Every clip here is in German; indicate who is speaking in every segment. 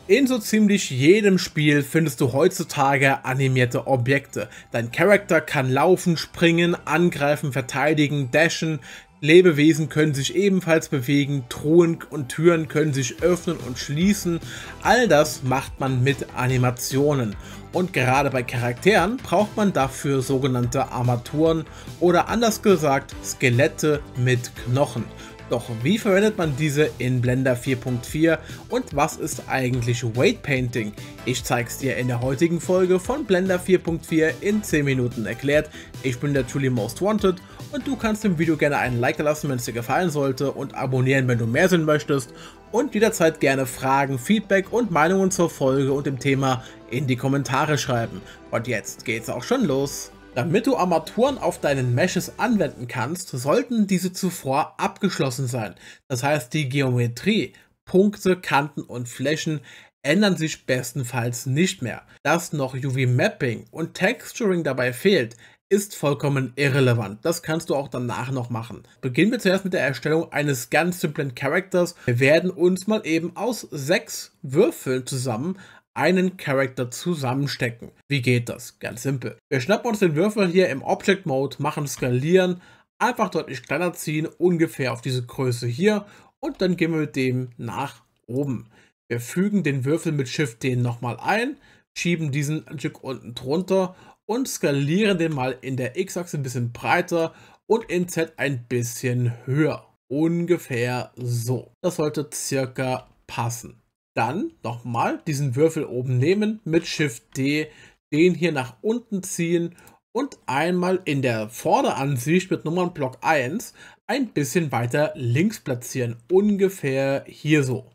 Speaker 1: In so ziemlich jedem Spiel findest du heutzutage animierte Objekte. Dein Charakter kann laufen, springen, angreifen, verteidigen, dashen, Lebewesen können sich ebenfalls bewegen, Truhen und Türen können sich öffnen und schließen. All das macht man mit Animationen. Und gerade bei Charakteren braucht man dafür sogenannte Armaturen oder anders gesagt Skelette mit Knochen. Doch wie verwendet man diese in Blender 4.4 und was ist eigentlich Weight Painting? Ich zeig's dir in der heutigen Folge von Blender 4.4 in 10 Minuten erklärt. Ich bin der Truly Most Wanted und du kannst dem Video gerne einen Like lassen, wenn es dir gefallen sollte, und abonnieren, wenn du mehr sehen möchtest, und jederzeit gerne Fragen, Feedback und Meinungen zur Folge und dem Thema in die Kommentare schreiben. Und jetzt geht's auch schon los. Damit du Armaturen auf deinen Meshes anwenden kannst, sollten diese zuvor abgeschlossen sein. Das heißt, die Geometrie, Punkte, Kanten und Flächen ändern sich bestenfalls nicht mehr. Dass noch UV-Mapping und Texturing dabei fehlt, ist vollkommen irrelevant. Das kannst du auch danach noch machen. Beginnen wir zuerst mit der Erstellung eines ganz simplen Charakters. Wir werden uns mal eben aus 6 Würfeln zusammen einen Charakter zusammenstecken. Wie geht das? Ganz simpel. Wir schnappen uns den Würfel hier im Object Mode, machen Skalieren, einfach deutlich kleiner ziehen, ungefähr auf diese Größe hier, und dann gehen wir mit dem nach oben. Wir fügen den Würfel mit Shift D nochmal ein, schieben diesen ein Stück unten drunter und skalieren den mal in der X-Achse ein bisschen breiter und in Z ein bisschen höher. Ungefähr so. Das sollte circa passen. Dann nochmal diesen Würfel oben nehmen, mit Shift D, den hier nach unten ziehen und einmal in der Vorderansicht mit Nummernblock 1 ein bisschen weiter links platzieren, ungefähr hier so.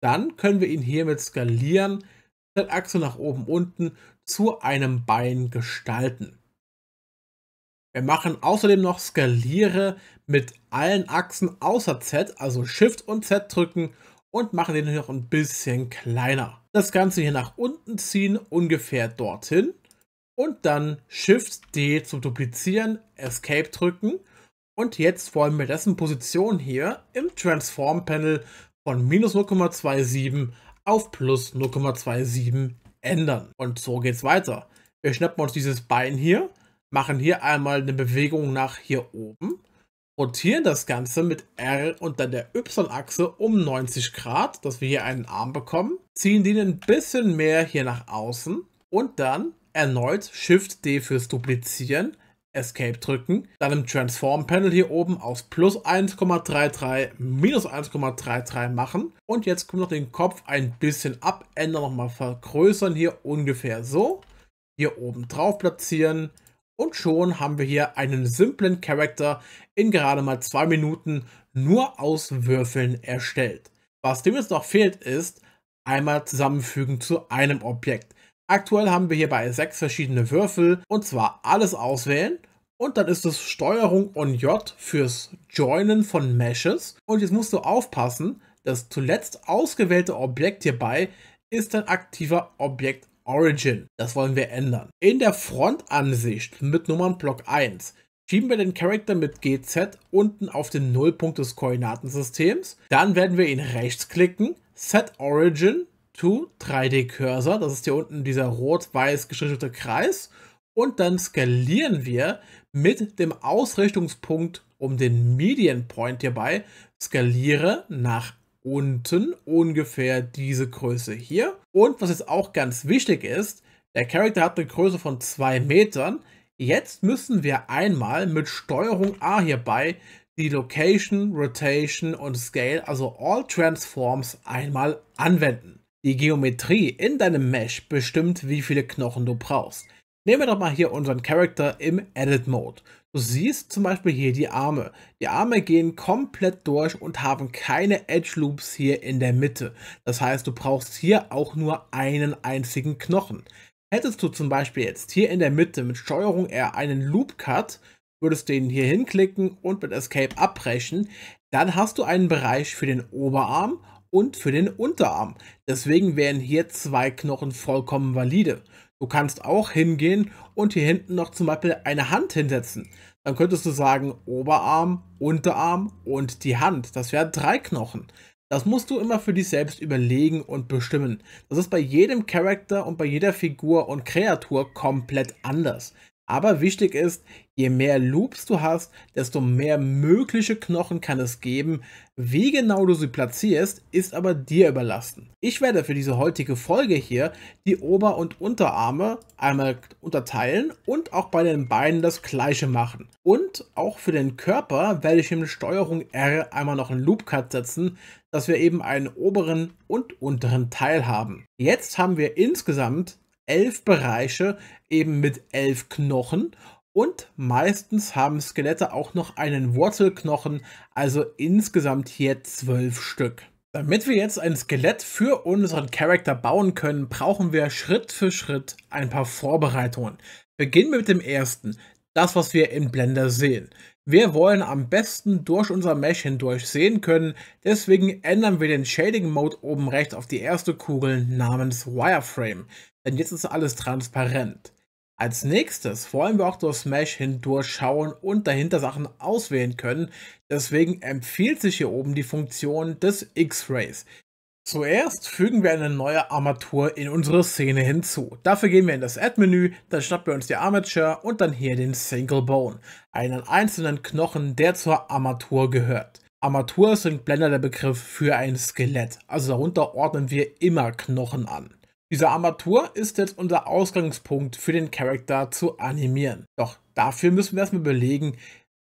Speaker 1: Dann können wir ihn hier mit Skalieren, Z-Achse nach oben, unten zu einem Bein gestalten. Wir machen außerdem noch Skaliere mit allen Achsen außer Z, also Shift und Z drücken, und machen den noch ein bisschen kleiner. Das Ganze hier nach unten ziehen, ungefähr dorthin, und dann Shift D zum Duplizieren, Escape drücken, und jetzt wollen wir dessen Position hier im Transform Panel von minus 0,27 auf plus 0,27 ändern. Und so geht's weiter. Wir schnappen uns dieses Bein hier, machen hier einmal eine Bewegung nach hier oben, rotieren das Ganze mit R und dann der Y-Achse um 90 Grad, dass wir hier einen Arm bekommen, ziehen den ein bisschen mehr hier nach außen und dann erneut Shift D fürs Duplizieren, Escape drücken, dann im Transform Panel hier oben aus plus 1,33 minus 1,33 machen, und jetzt können wir noch den Kopf ein bisschen abändern, nochmal vergrößern, hier ungefähr so, hier oben drauf platzieren. Und schon haben wir hier einen simplen Charakter in gerade mal 2 Minuten nur aus Würfeln erstellt. Was dem jetzt noch fehlt, ist einmal zusammenfügen zu einem Objekt. Aktuell haben wir hierbei 6 verschiedene Würfel, und zwar alles auswählen, und dann ist es Steuerung und J fürs Joinen von Meshes. Und jetzt musst du aufpassen, das zuletzt ausgewählte Objekt hierbei ist ein aktiver Objekt Origin. Das wollen wir ändern. In der Frontansicht mit Nummernblock 1 schieben wir den Charakter mit GZ unten auf den Nullpunkt des Koordinatensystems. Dann werden wir ihn rechts klicken, Set Origin to 3D Cursor, das ist hier unten dieser rot-weiß gestrichelte Kreis, und dann skalieren wir mit dem Ausrichtungspunkt um den Median Point hierbei, skaliere nach unten, ungefähr diese Größe hier. Und was jetzt auch ganz wichtig ist, der Charakter hat eine Größe von 2 Metern. Jetzt müssen wir einmal mit Steuerung A hierbei die Location, Rotation und Scale, also All Transforms, einmal anwenden. Die Geometrie in deinem Mesh bestimmt, wie viele Knochen du brauchst. Nehmen wir doch mal hier unseren Charakter im Edit Mode. Du siehst zum Beispiel hier die Arme. Die Arme gehen komplett durch und haben keine Edge Loops hier in der Mitte. Das heißt, du brauchst hier auch nur einen einzigen Knochen. Hättest du zum Beispiel jetzt hier in der Mitte mit Steuerung R einen Loop Cut, würdest den hier hinklicken und mit Escape abbrechen, dann hast du einen Bereich für den Oberarm und für den Unterarm. Deswegen wären hier 2 Knochen vollkommen valide. Du kannst auch hingehen und hier hinten noch zum Beispiel eine Hand hinsetzen. Dann könntest du sagen Oberarm, Unterarm und die Hand. Das wären 3 Knochen. Das musst du immer für dich selbst überlegen und bestimmen. Das ist bei jedem Charakter und bei jeder Figur und Kreatur komplett anders. Aber wichtig ist, je mehr Loops du hast, desto mehr mögliche Knochen kann es geben. Wie genau du sie platzierst, ist aber dir überlassen. Ich werde für diese heutige Folge hier die Ober- und Unterarme einmal unterteilen und auch bei den Beinen das gleiche machen. Und auch für den Körper werde ich mit Steuerung R einmal noch einen Loop-Cut setzen, dass wir eben einen oberen und unteren Teil haben. Jetzt haben wir insgesamt 11 Bereiche, eben mit 11 Knochen, und meistens haben Skelette auch noch einen Wurzelknochen, also insgesamt hier 12 Stück. Damit wir jetzt ein Skelett für unseren Charakter bauen können, brauchen wir Schritt für Schritt ein paar Vorbereitungen. Beginnen wir mit dem ersten, das was wir in Blender sehen. Wir wollen am besten durch unser Mesh hindurch sehen können, deswegen ändern wir den Shading Mode oben rechts auf die erste Kugel namens Wireframe, denn jetzt ist alles transparent. Als nächstes wollen wir auch durchs Mesh hindurch schauen und dahinter Sachen auswählen können, deswegen empfiehlt sich hier oben die Funktion des X-Rays. Zuerst fügen wir eine neue Armatur in unsere Szene hinzu. Dafür gehen wir in das Add-Menü, dann schnappen wir uns die Armature und dann hier den Single Bone, einen einzelnen Knochen, der zur Armatur gehört. Armatur ist in Blender der Begriff für ein Skelett, also darunter ordnen wir immer Knochen an. Diese Armatur ist jetzt unser Ausgangspunkt für den Charakter zu animieren. Doch dafür müssen wir erstmal überlegen,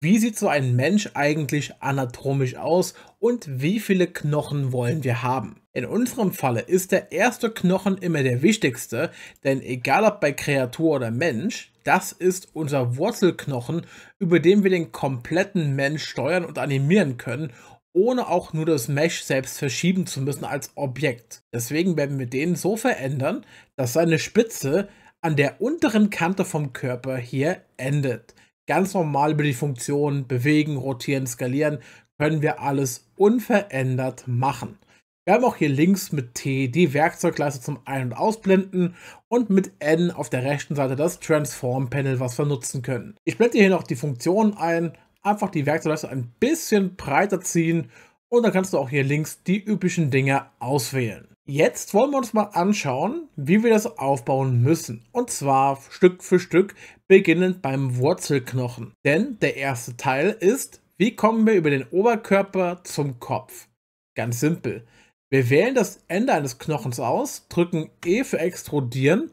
Speaker 1: wie sieht so ein Mensch eigentlich anatomisch aus und wie viele Knochen wollen wir haben? In unserem Falle ist der erste Knochen immer der wichtigste, denn egal ob bei Kreatur oder Mensch, das ist unser Wurzelknochen, über den wir den kompletten Mensch steuern und animieren können, ohne auch nur das Mesh selbst verschieben zu müssen als Objekt. Deswegen werden wir den so verändern, dass seine Spitze an der unteren Kante vom Körper hier endet. Ganz normal über die Funktion bewegen, rotieren, skalieren können wir alles unverändert machen. Wir haben auch hier links mit T die Werkzeugleiste zum Ein- und Ausblenden und mit N auf der rechten Seite das Transform Panel, was wir nutzen können. Ich blende hier noch die Funktionen ein, einfach die Werkzeugleiste ein bisschen breiter ziehen und dann kannst du auch hier links die üblichen Dinge auswählen. Jetzt wollen wir uns mal anschauen, wie wir das aufbauen müssen. Und zwar Stück für Stück, beginnend beim Wurzelknochen. Denn der erste Teil ist, wie kommen wir über den Oberkörper zum Kopf? Ganz simpel. Wir wählen das Ende eines Knochens aus, drücken E für Extrudieren,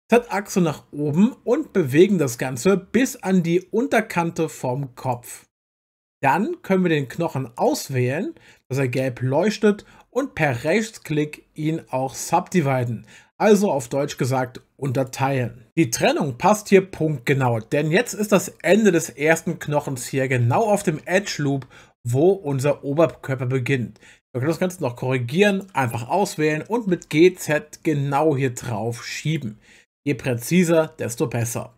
Speaker 1: Z-Achse nach oben und bewegen das Ganze bis an die Unterkante vom Kopf. Dann können wir den Knochen auswählen, dass er gelb leuchtet und per Rechtsklick ihn auch subdividen, also auf Deutsch gesagt unterteilen. Die Trennung passt hier punktgenau, denn jetzt ist das Ende des ersten Knochens hier genau auf dem Edge Loop, wo unser Oberkörper beginnt. Wir können das Ganze noch korrigieren, einfach auswählen und mit GZ genau hier drauf schieben. Je präziser, desto besser.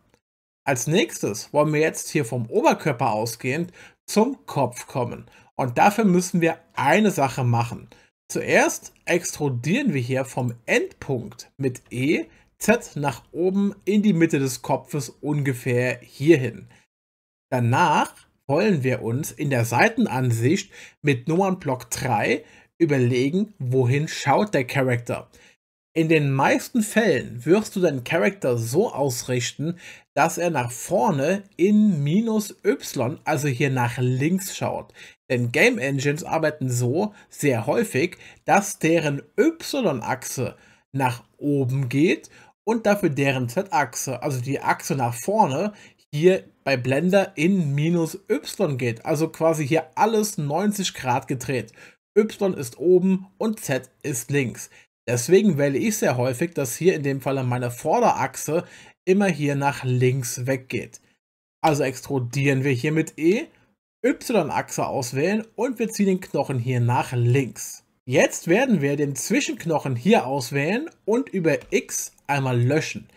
Speaker 1: Als nächstes wollen wir jetzt hier vom Oberkörper ausgehend zum Kopf kommen. Und dafür müssen wir eine Sache machen. Zuerst extrudieren wir hier vom Endpunkt mit E, Z nach oben in die Mitte des Kopfes ungefähr hierhin. Danach wollen wir uns in der Seitenansicht mit Nummernblock 3 überlegen, wohin schaut der Charakter. In den meisten Fällen wirst du deinen Charakter so ausrichten, dass er nach vorne in -Y, also hier nach links schaut. Denn Game Engines arbeiten so sehr häufig, dass deren Y-Achse nach oben geht und dafür deren Z-Achse, also die Achse nach vorne, hier bei Blender in -Y geht. Also quasi hier alles 90 Grad gedreht. Y ist oben und Z ist links. Deswegen wähle ich sehr häufig, dass hier in dem Fall meine Vorderachse immer hier nach links weggeht. Also extrudieren wir hier mit E, Y-Achse auswählen und wir ziehen den Knochen hier nach links. Jetzt werden wir den Zwischenknochen hier auswählen und über X einmal löschen.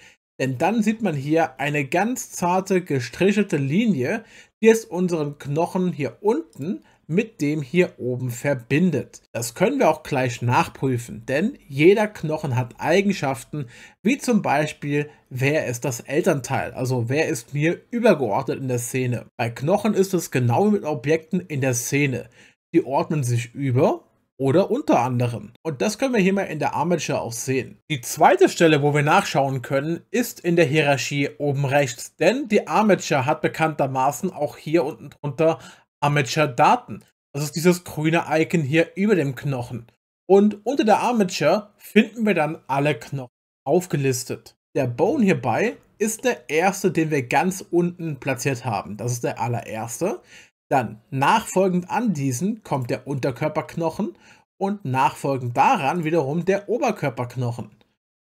Speaker 1: Denn dann sieht man hier eine ganz zarte gestrichelte Linie, die jetzt unseren Knochen hier unten mit dem hier oben verbindet. Das können wir auch gleich nachprüfen, denn jeder Knochen hat Eigenschaften, wie zum Beispiel, wer ist das Elternteil, also wer ist mir übergeordnet in der Szene. Bei Knochen ist es genau wie mit Objekten in der Szene. Die ordnen sich über oder unter anderem. Und das können wir hier mal in der Armature auch sehen. Die zweite Stelle, wo wir nachschauen können, ist in der Hierarchie oben rechts, denn die Armature hat bekanntermaßen auch hier unten drunter Armature-Daten. Das ist dieses grüne Icon hier über dem Knochen. Und unter der Armature finden wir dann alle Knochen aufgelistet. Der Bone hierbei ist der erste, den wir ganz unten platziert haben. Das ist der allererste. Dann nachfolgend an diesen kommt der Unterkörperknochen und nachfolgend daran wiederum der Oberkörperknochen.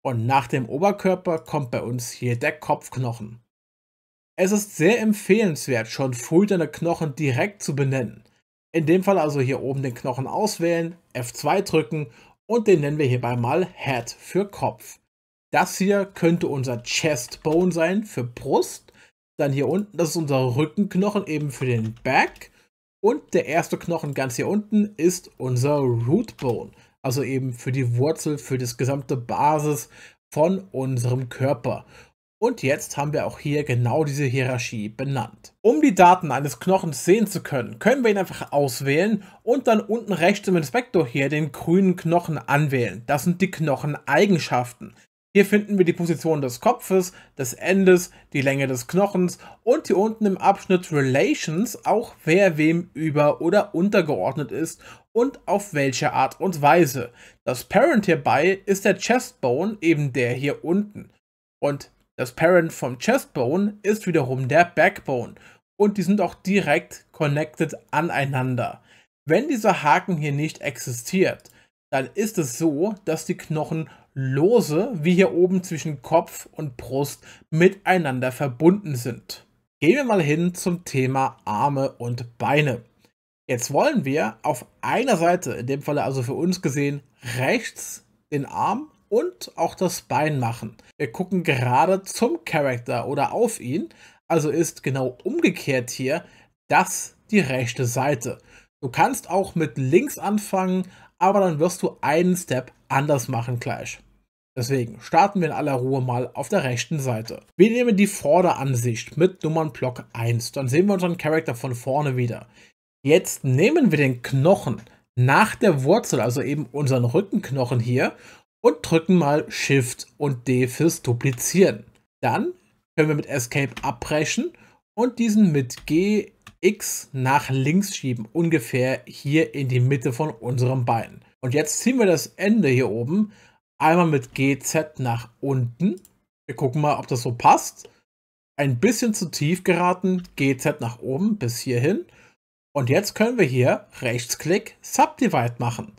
Speaker 1: Und nach dem Oberkörper kommt bei uns hier der Kopfknochen. Es ist sehr empfehlenswert, schon früh deine Knochen direkt zu benennen. In dem Fall also hier oben den Knochen auswählen, F2 drücken und den nennen wir hierbei mal Head für Kopf. Das hier könnte unser Chest Bone sein für Brust. Dann hier unten, das ist unser Rückenknochen eben für den Back. Und der erste Knochen ganz hier unten ist unser Root Bone. Also eben für die Wurzel, für das gesamte Basis von unserem Körper. Und jetzt haben wir auch hier genau diese Hierarchie benannt. Um die Daten eines Knochens sehen zu können, können wir ihn einfach auswählen und dann unten rechts im Inspektor hier den grünen Knochen anwählen. Das sind die Knocheneigenschaften. Hier finden wir die Position des Kopfes, des Endes, die Länge des Knochens und hier unten im Abschnitt Relations auch wer wem über- oder untergeordnet ist und auf welche Art und Weise. Das Parent hierbei ist der Chestbone, eben der hier unten. Und das Parent vom Chestbone ist wiederum der Backbone und die sind auch direkt connected aneinander. Wenn dieser Haken hier nicht existiert, dann ist es so, dass die Knochen lose, wie hier oben zwischen Kopf und Brust, miteinander verbunden sind. Gehen wir mal hin zum Thema Arme und Beine. Jetzt wollen wir auf einer Seite, in dem Falle also für uns gesehen, rechts den Arm und auch das Bein machen. Wir gucken gerade zum Charakter oder auf ihn, also ist genau umgekehrt hier das die rechte Seite. Du kannst auch mit links anfangen, aber dann wirst du einen Step anders machen gleich. Deswegen starten wir in aller Ruhe mal auf der rechten Seite. Wir nehmen die Vorderansicht mit Nummernblock 1. Dann sehen wir unseren Charakter von vorne wieder. Jetzt nehmen wir den Knochen nach der Wurzel, also eben unseren Rückenknochen hier, und drücken mal Shift und D fürs Duplizieren. Dann können wir mit Escape abbrechen und diesen mit G, X nach links schieben, ungefähr hier in die Mitte von unserem Bein. Und jetzt ziehen wir das Ende hier oben einmal mit GZ nach unten. Wir gucken mal, ob das so passt. Ein bisschen zu tief geraten, GZ nach oben bis hierhin. Und jetzt können wir hier Rechtsklick Subdivide machen.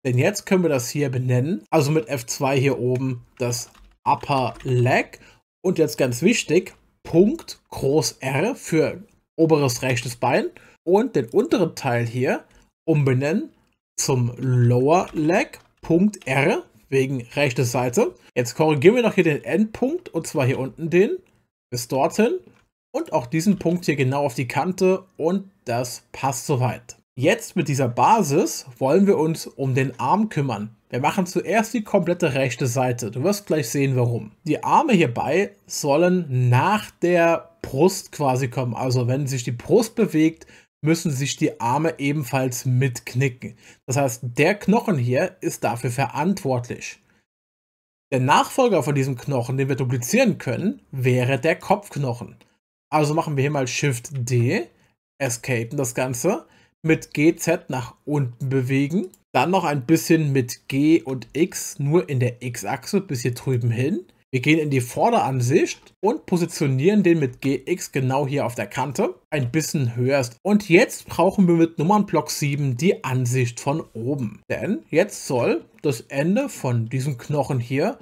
Speaker 1: Denn jetzt können wir das hier benennen. Also mit F2 hier oben das Upper Leg. Und jetzt ganz wichtig, Punkt Groß R für oberes rechtes Bein. Und den unteren Teil hier umbenennen zum Lower Leg, Punkt R, wegen rechte Seite. Jetzt korrigieren wir noch hier den Endpunkt, und zwar hier unten den, bis dorthin. Und auch diesen Punkt hier genau auf die Kante, und das passt soweit. Jetzt mit dieser Basis wollen wir uns um den Arm kümmern. Wir machen zuerst die komplette rechte Seite. Du wirst gleich sehen, warum. Die Arme hierbei sollen nach der Brust quasi kommen. Also wenn sich die Brust bewegt, müssen sich die Arme ebenfalls mitknicken. Das heißt, der Knochen hier ist dafür verantwortlich. Der Nachfolger von diesem Knochen, den wir duplizieren können, wäre der Kopfknochen. Also machen wir hier mal Shift D, escapen das Ganze, mit GZ nach unten bewegen, dann noch ein bisschen mit G und X, nur in der X-Achse bis hier drüben hin. Wir gehen in die Vorderansicht und positionieren den mit GX genau hier auf der Kante, ein bisschen höher. Und jetzt brauchen wir mit Nummernblock 7 die Ansicht von oben. Denn jetzt soll das Ende von diesem Knochen hier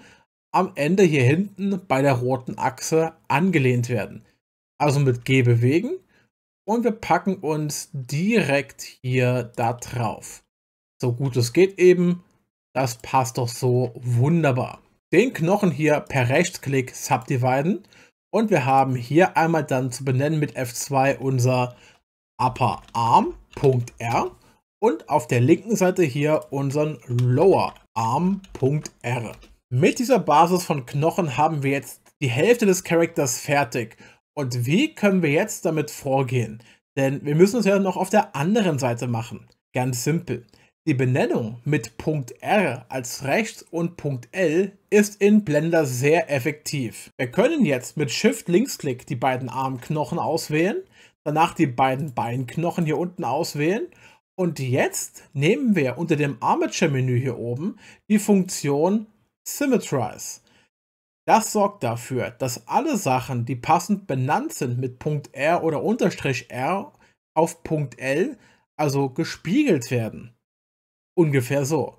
Speaker 1: am Ende hier hinten bei der roten Achse angelehnt werden. Also mit G bewegen und wir packen uns direkt hier da drauf. So gut es geht eben, das passt doch so wunderbar. Den Knochen hier per Rechtsklick subdividen und wir haben hier einmal dann zu benennen mit F2 unser Upper Arm, Punkt R, und auf der linken Seite hier unseren Lower Arm, Punkt R. Mit dieser Basis von Knochen haben wir jetzt die Hälfte des Charakters fertig. Und wie können wir jetzt damit vorgehen? Denn wir müssen es ja noch auf der anderen Seite machen. Ganz simpel. Die Benennung mit Punkt R als rechts und Punkt L ist in Blender sehr effektiv. Wir können jetzt mit Shift-Linksklick die beiden Armknochen auswählen, danach die beiden Beinknochen hier unten auswählen und jetzt nehmen wir unter dem Armature-Menü hier oben die Funktion Symmetrize. Das sorgt dafür, dass alle Sachen, die passend benannt sind mit Punkt R oder Unterstrich R auf Punkt L, also gespiegelt werden. Ungefähr so.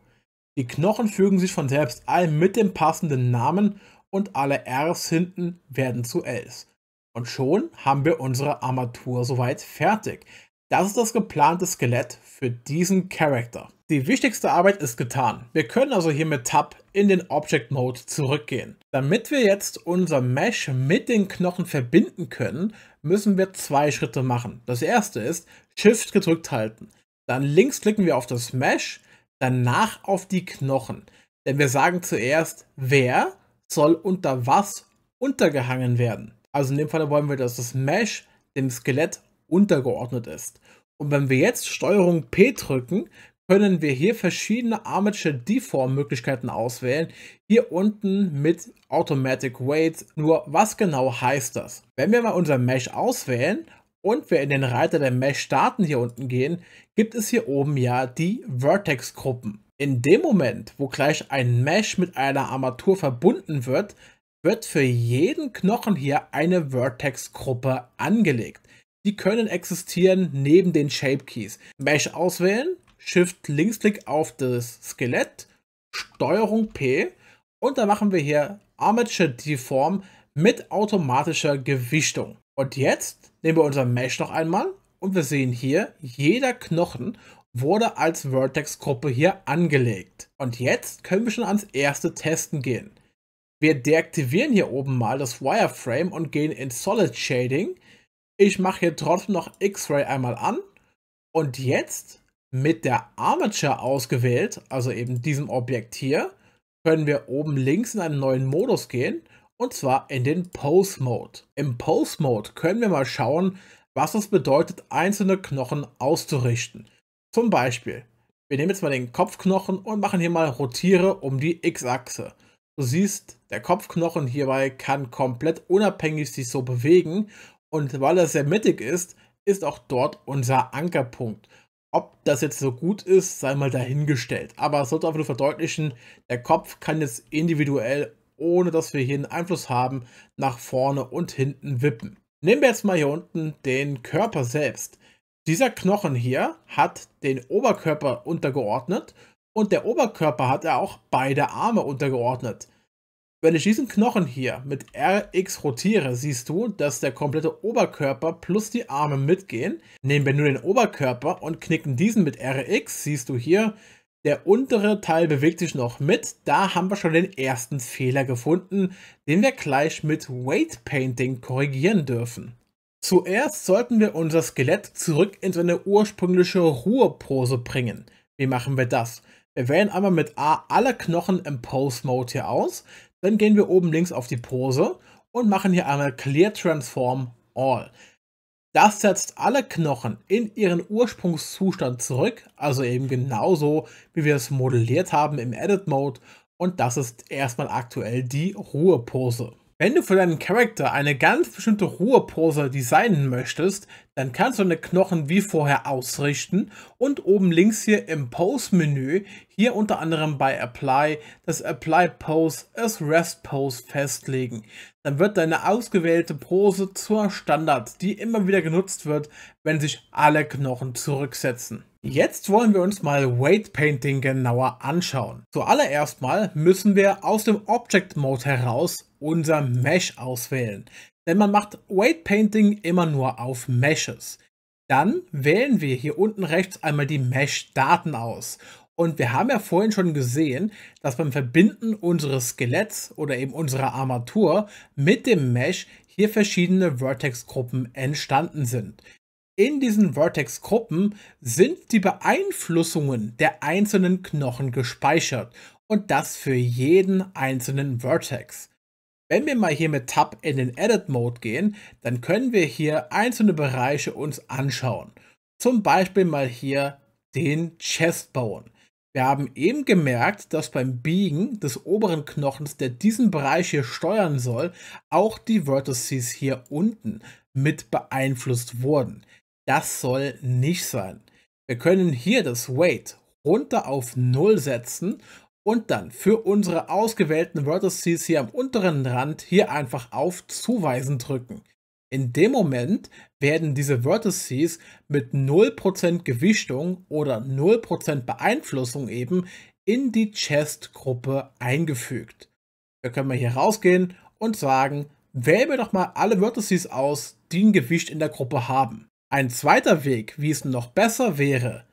Speaker 1: Die Knochen fügen sich von selbst ein mit dem passenden Namen und alle Rs hinten werden zu Ls. Und schon haben wir unsere Armatur soweit fertig. Das ist das geplante Skelett für diesen Charakter. Die wichtigste Arbeit ist getan. Wir können also hier mit Tab in den Object Mode zurückgehen. Damit wir jetzt unser Mesh mit den Knochen verbinden können, müssen wir zwei Schritte machen. Das erste ist Shift gedrückt halten. Dann links klicken wir auf das Mesh, danach auf die Knochen. Denn wir sagen zuerst, wer soll unter was untergehangen werden. Also in dem Fall wollen wir, dass das Mesh dem Skelett untergeordnet ist. Und wenn wir jetzt STRG P drücken, können wir hier verschiedene Armature Deform Möglichkeiten auswählen. Hier unten mit Automatic Weight. Nur was genau heißt das? Wenn wir mal unser Mesh auswählen und wir in den Reiter der Mesh-Daten hier unten gehen, gibt es hier oben ja die Vertex-Gruppen. In dem Moment, wo gleich ein Mesh mit einer Armatur verbunden wird, wird für jeden Knochen hier eine Vertex-Gruppe angelegt. Die können existieren neben den Shape Keys. Mesh auswählen, Shift Linksklick auf das Skelett, STRG P und dann machen wir hier Armature Deform mit automatischer Gewichtung. Und jetzt nehmen wir unser Mesh noch einmal und wir sehen hier, jeder Knochen wurde als Vertex-Gruppe hier angelegt. Und jetzt können wir schon ans erste Testen gehen. Wir deaktivieren hier oben mal das Wireframe und gehen in Solid Shading. Ich mache hier trotzdem noch X-Ray einmal an und jetzt mit der Armature ausgewählt, also eben diesem Objekt hier, können wir oben links in einen neuen Modus gehen. Und zwar in den Pose Mode. Im Pose Mode können wir mal schauen, was es bedeutet, einzelne Knochen auszurichten. Zum Beispiel, wir nehmen jetzt mal den Kopfknochen und machen hier mal Rotiere um die X-Achse. Du siehst, der Kopfknochen hierbei kann komplett unabhängig sich so bewegen und weil er sehr mittig ist, ist auch dort unser Ankerpunkt. Ob das jetzt so gut ist, sei mal dahingestellt. Aber es sollte einfach nur verdeutlichen, der Kopf kann jetzt individuell, ohne dass wir hier einen Einfluss haben, nach vorne und hinten wippen. Nehmen wir jetzt mal hier unten den Körper selbst. Dieser Knochen hier hat den Oberkörper untergeordnet und der Oberkörper hat ja auch beide Arme untergeordnet. Wenn ich diesen Knochen hier mit RX rotiere, siehst du, dass der komplette Oberkörper plus die Arme mitgehen. Nehmen wir nur den Oberkörper und knicken diesen mit RX, siehst du hier, der untere Teil bewegt sich noch mit. Da haben wir schon den ersten Fehler gefunden, den wir gleich mit Weight Painting korrigieren dürfen. Zuerst sollten wir unser Skelett zurück in seine ursprüngliche Ruhepose bringen. Wie machen wir das? Wir wählen einmal mit A alle Knochen im Pose Mode hier aus. Dann gehen wir oben links auf die Pose und machen hier einmal Clear Transform All. Das setzt alle Knochen in ihren Ursprungszustand zurück, also eben genauso, wie wir es modelliert haben im Edit Mode. Und das ist erstmal aktuell die Ruhepose. Wenn du für deinen Charakter eine ganz bestimmte Ruhepose designen möchtest, dann kannst du deine Knochen wie vorher ausrichten und oben links hier im Pose-Menü, hier unter anderem bei Apply, das Apply Pose as Rest Pose festlegen. Dann wird deine ausgewählte Pose zur Standard, die immer wieder genutzt wird, wenn sich alle Knochen zurücksetzen. Jetzt wollen wir uns mal Weight Painting genauer anschauen. Zuallererst mal müssen wir aus dem Object Mode heraus unser Mesh auswählen. Denn man macht Weight Painting immer nur auf Meshes. Dann wählen wir hier unten rechts einmal die Mesh-Daten aus. Und wir haben ja vorhin schon gesehen, dass beim Verbinden unseres Skeletts oder eben unserer Armatur mit dem Mesh hier verschiedene Vertex-Gruppen entstanden sind. In diesen Vertex-Gruppen sind die Beeinflussungen der einzelnen Knochen gespeichert und das für jeden einzelnen Vertex. Wenn wir mal hier mit Tab in den Edit Mode gehen, dann können wir hier einzelne Bereiche uns anschauen. Zum Beispiel mal hier den Chestbone. Wir haben eben gemerkt, dass beim Biegen des oberen Knochens, der diesen Bereich hier steuern soll, auch die Vertices hier unten mit beeinflusst wurden. Das soll nicht sein. Wir können hier das Weight runter auf 0 setzen und dann für unsere ausgewählten Vertices hier am unteren Rand hier einfach auf Zuweisen drücken. In dem Moment werden diese Vertices mit 0% Gewichtung oder 0% Beeinflussung eben in die Chest-Gruppe eingefügt. Da können wir hier rausgehen und sagen, wählen wir doch mal alle Vertices aus, die ein Gewicht in der Gruppe haben. Ein zweiter Weg, wie es noch besser wäre,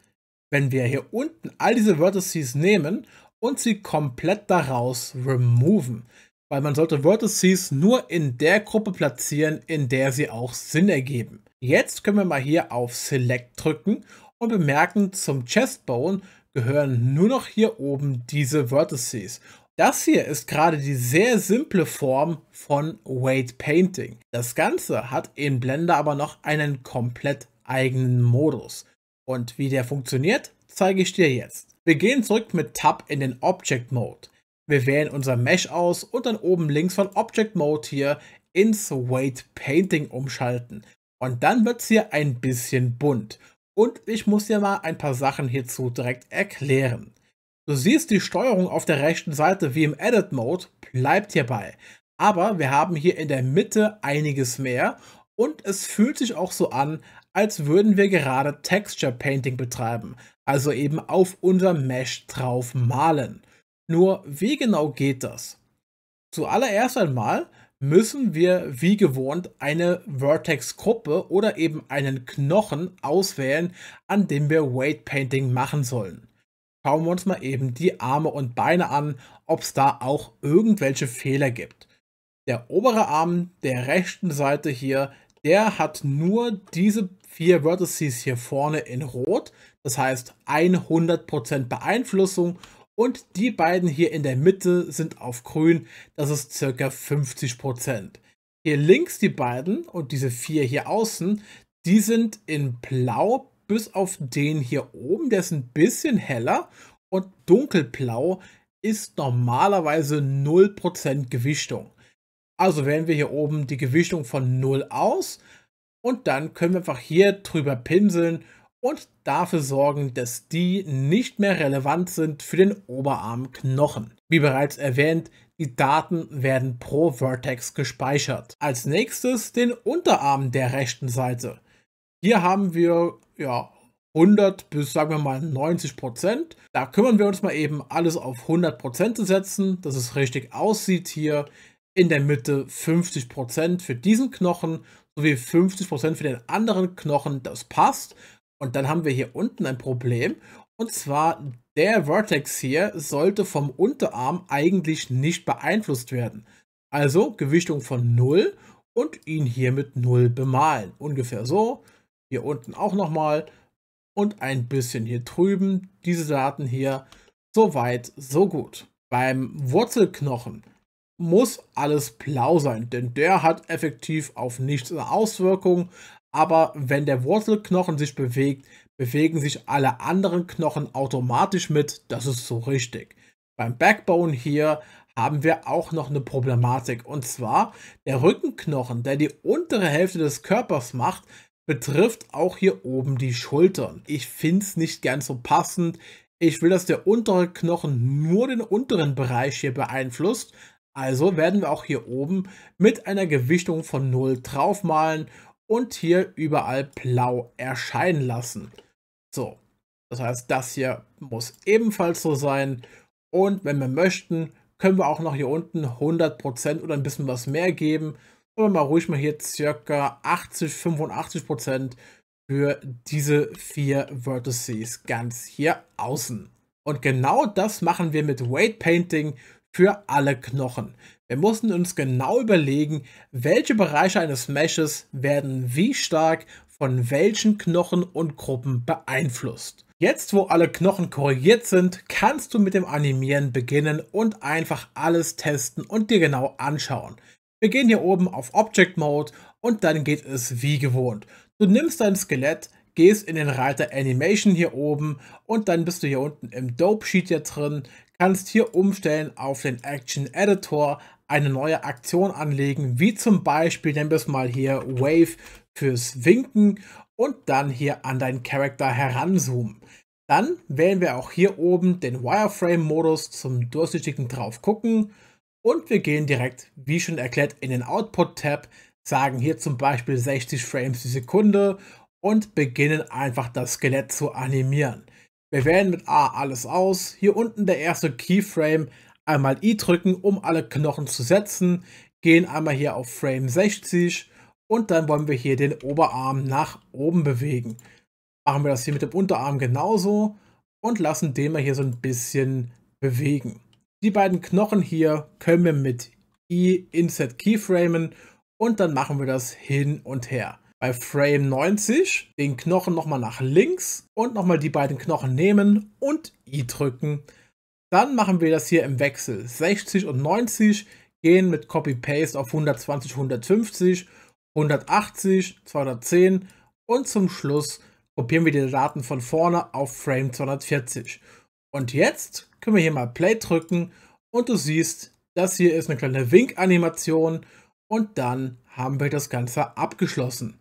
Speaker 1: wenn wir hier unten all diese Vertices nehmen und sie komplett daraus removen. Weil man sollte Vertices nur in der Gruppe platzieren, in der sie auch Sinn ergeben. Jetzt können wir mal hier auf Select drücken und bemerken, zum Chestbone gehören nur noch hier oben diese Vertices. Das hier ist gerade die sehr simple Form von Weight Painting. Das Ganze hat in Blender aber noch einen komplett eigenen Modus. Und wie der funktioniert, zeige ich dir jetzt. Wir gehen zurück mit Tab in den Object Mode. Wir wählen unser Mesh aus und dann oben links von Object Mode hier ins Weight Painting umschalten. Und dann wird es hier ein bisschen bunt. Und ich muss dir mal ein paar Sachen hierzu direkt erklären. Du siehst, die Steuerung auf der rechten Seite wie im Edit Mode bleibt hierbei. Aber wir haben hier in der Mitte einiges mehr und es fühlt sich auch so an, als würden wir gerade Texture Painting betreiben. Also eben auf unser Mesh drauf malen. Nur, wie genau geht das? Zuallererst einmal müssen wir wie gewohnt eine Vertex-Gruppe oder eben einen Knochen auswählen, an dem wir Weight Painting machen sollen. Schauen wir uns mal eben die Arme und Beine an, ob es da auch irgendwelche Fehler gibt. Der obere Arm der rechten Seite hier, der hat nur diese 4 Vertices hier vorne in Rot, das heißt 100% Beeinflussung. Und die beiden hier in der Mitte sind auf grün, das ist ca. 50%. Hier links die beiden und diese 4 hier außen, die sind in blau, bis auf den hier oben, der ist ein bisschen heller. Und dunkelblau ist normalerweise 0% Gewichtung. Also wählen wir hier oben die Gewichtung von 0 aus und dann können wir einfach hier drüber pinseln und dafür sorgen, dass die nicht mehr relevant sind für den Oberarmknochen. Wie bereits erwähnt, die Daten werden pro Vertex gespeichert. Als nächstes den Unterarm der rechten Seite. Hier haben wir 100 bis sagen wir mal 90%. Da kümmern wir uns mal eben alles auf 100% zu setzen, dass es richtig aussieht hier. In der Mitte 50% für diesen Knochen sowie 50% für den anderen Knochen, das passt. Und dann haben wir hier unten ein Problem, und zwar der Vertex hier sollte vom Unterarm eigentlich nicht beeinflusst werden. Also Gewichtung von 0 und ihn hier mit 0 bemalen. Ungefähr so. Hier unten auch nochmal und ein bisschen hier drüben. Diese Daten hier, so weit, so gut. Beim Wurzelknochen muss alles blau sein, denn der hat effektiv auf nichts eine Auswirkung. Aber wenn der Wurzelknochen sich bewegt, bewegen sich alle anderen Knochen automatisch mit. Das ist so richtig. Beim Backbone hier haben wir auch noch eine Problematik. Und zwar der Rückenknochen, der die untere Hälfte des Körpers macht, betrifft auch hier oben die Schultern. Ich finde es nicht ganz so passend. Ich will, dass der untere Knochen nur den unteren Bereich hier beeinflusst. Also werden wir auch hier oben mit einer Gewichtung von 0 draufmalen und hier überall blau erscheinen lassen. So, das heißt, das hier muss ebenfalls so sein. Und wenn wir möchten, können wir auch noch hier unten 100% oder ein bisschen was mehr geben. Aber mal ruhig mal hier ca. 80-85% für diese 4 Vertices ganz hier außen. Und genau das machen wir mit Weight Painting für alle Knochen. Wir mussten uns genau überlegen, welche Bereiche eines Meshes werden wie stark von welchen Knochen und Gruppen beeinflusst. Jetzt, wo alle Knochen korrigiert sind, kannst du mit dem Animieren beginnen und einfach alles testen und dir genau anschauen. Wir gehen hier oben auf Object Mode und dann geht es wie gewohnt. Du nimmst dein Skelett, gehst in den Reiter Animation hier oben und dann bist du hier unten im Dope Sheet hier drin, kannst hier umstellen auf den Action Editor, eine neue Aktion anlegen, wie zum Beispiel, nennen wir es mal hier Wave fürs Winken und dann hier an deinen Charakter heranzoomen. Dann wählen wir auch hier oben den Wireframe-Modus zum durchsichtigen drauf gucken und wir gehen direkt, wie schon erklärt, in den Output-Tab, sagen hier zum Beispiel 60 Frames die Sekunde und beginnen einfach das Skelett zu animieren. Wir wählen mit A alles aus, hier unten der erste Keyframe, einmal I drücken, um alle Knochen zu setzen, gehen einmal hier auf Frame 60 und dann wollen wir hier den Oberarm nach oben bewegen. Machen wir das hier mit dem Unterarm genauso und lassen den mal hier so ein bisschen bewegen. Die beiden Knochen hier können wir mit I Inset Keyframen und dann machen wir das hin und her. Bei Frame 90 den Knochen nochmal nach links und nochmal die beiden Knochen nehmen und I drücken. Dann machen wir das hier im Wechsel. 60 und 90 gehen mit Copy-Paste auf 120, 150, 180, 210 und zum Schluss kopieren wir die Daten von vorne auf Frame 240. Und jetzt können wir hier mal Play drücken und du siehst, das hier ist eine kleine Wink-Animation und dann haben wir das Ganze abgeschlossen.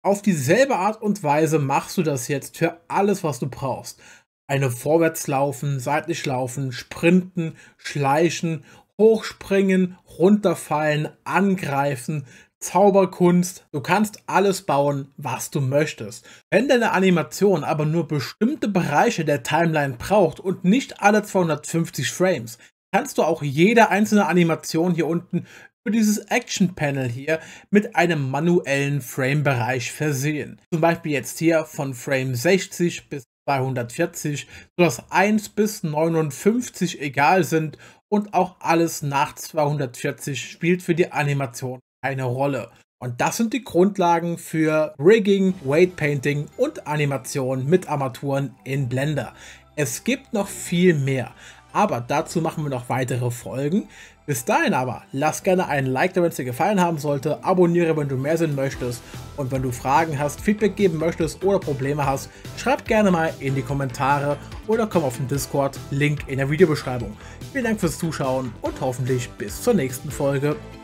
Speaker 1: Auf dieselbe Art und Weise machst du das jetzt für alles, was du brauchst. Eine Vorwärtslaufen, seitlich laufen, sprinten, schleichen, hochspringen, runterfallen, angreifen, Zauberkunst. Du kannst alles bauen, was du möchtest. Wenn deine Animation aber nur bestimmte Bereiche der Timeline braucht und nicht alle 250 Frames, kannst du auch jede einzelne Animation hier unten für dieses Action Panel hier mit einem manuellen Frame-Bereich versehen. Zum Beispiel jetzt hier von Frame 60 bis 240, sodass 1 bis 59 egal sind und auch alles nach 240 spielt für die Animation eine Rolle. Und das sind die Grundlagen für Rigging, Weight Painting und Animation mit Armaturen in Blender. Es gibt noch viel mehr, aber dazu machen wir noch weitere Folgen. Bis dahin aber, lass gerne einen Like da, wenn es dir gefallen haben sollte, abonniere, wenn du mehr sehen möchtest und wenn du Fragen hast, Feedback geben möchtest oder Probleme hast, schreib gerne mal in die Kommentare oder komm auf den Discord, Link in der Videobeschreibung. Vielen Dank fürs Zuschauen und hoffentlich bis zur nächsten Folge.